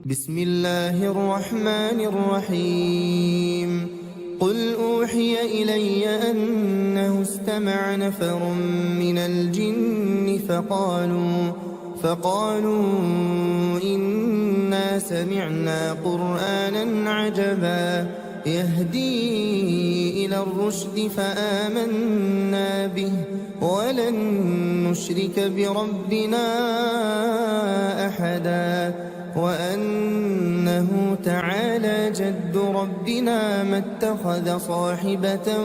بسم الله الرحمن الرحيم قل أوحي إلي أنه استمع نفر من الجن فقالوا إنا سمعنا قرآنا عجبا يهدي إلى الرشد فآمنا به ولن نشرك بربنا أحدا وأنه تعالى جد ربنا ما اتخذ صاحبة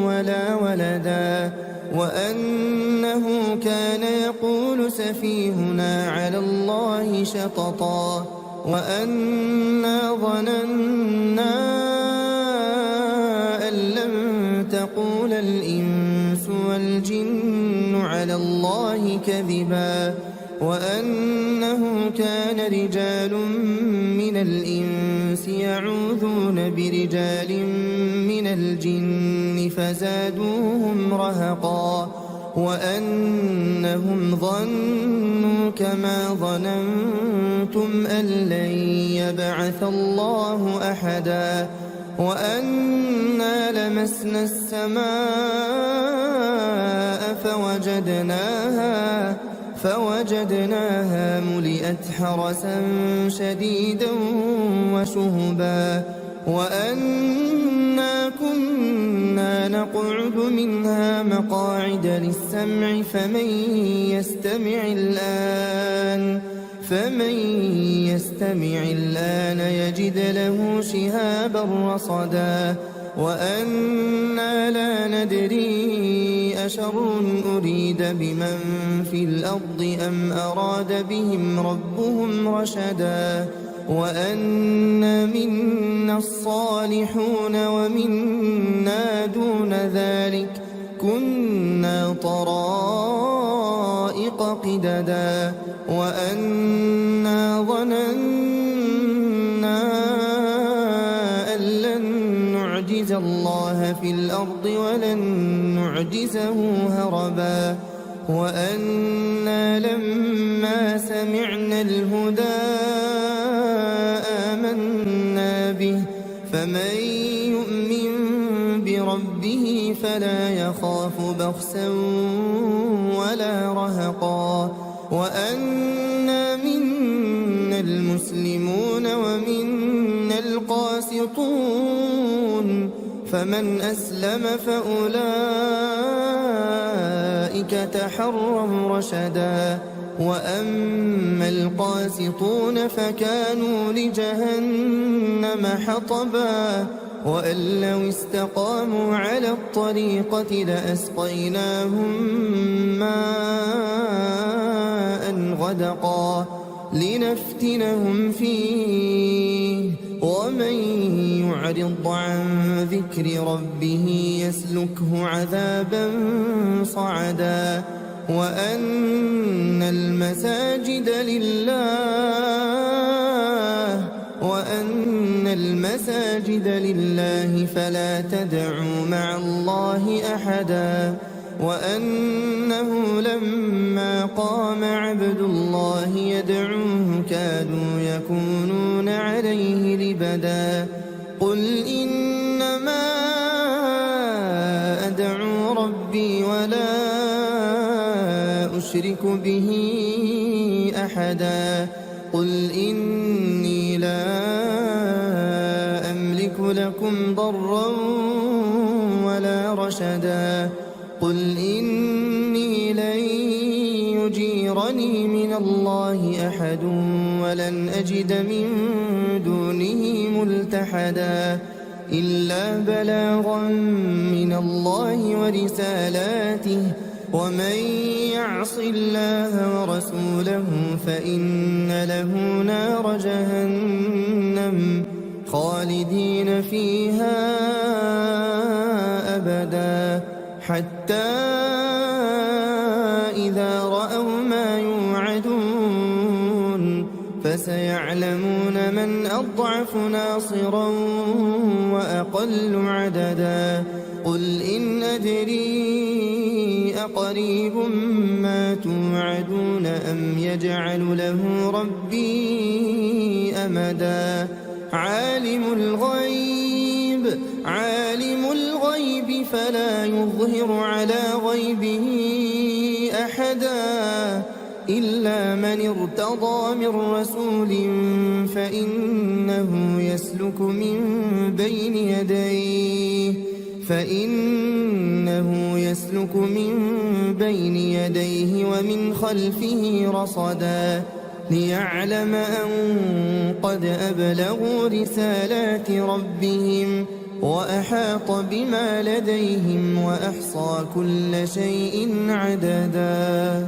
ولا ولدا وأنه كان يقول سفيهنا على الله شططا وأنا ظننا أن لن تقول الإنس والجن على الله كذبا وأنه كان رجال من الإنس يعوذون برجال من الجن فزادوهم رهقا وأنهم ظنوا كما ظننتم أن لن يبعث الله أحدا وأنا لمسنا السماء فوجدناها ملئت حرسا شديدا وشهبا وأنا كنا نقعد منها مقاعد للسمع فمن يستمع الآن يجد له شهابا رصدا وأنا لا ندري أشر أريد بمن في الأرض أم أراد بهم ربهم رشدا وأنا منا الصالحون ومنا دون ذلك كنا طرائق قددا وأنا ظننا أن لن نعجز الله في الأرض ولن نعجزه هربا وأنا لما سمعنا الهدى آمنا به فمن يؤمن بربه فلا يخاف بخسا ولا رهقا وأنا منا المسلمون ومنا القاسطون فمن أسلم فأولئك تحروا رشدا وأما القاسطون فكانوا لجهنم حطبا وأن لو استقاموا على الطريقة لأسقيناهم ماء غدقا لنفتنهم فيه ومن يعرض عن ذكر ربه يسلكه عذابا صعدا وأن المساجد لله فلا تدعوا مع الله أحدا وأنه لما قام عبد الله يدعوه كادوا يكونون عليه لبدا قل إنما أدعو ربي ولا أشرك به أحدا قل إني لا أملك لكم ضرا ولا رشدا قل إني لن يجيرني من الله أحد ولن أجد من دونه ملتحدا إلا بلاغا من الله ورسالاته ومن يعص الله ورسوله فإن له نار جهنم خالدين فيها أبدا حتى إذا رأوا ما يوعدون فسيعلمون من أضعف ناصرا وأقل عددا قل إن أدري أقريب ما توعدون أم يجعل له ربي أمدا عالم الغيب فلا يظهر على غيبه أحدا إلا من ارتضى من رسول فإنه يسلك من بين يديه ومن خلفه رصدا ليعلم أن قد أبلغوا رسالات ربهم وأحاط بما لديهم وأحصى كل شيء عددا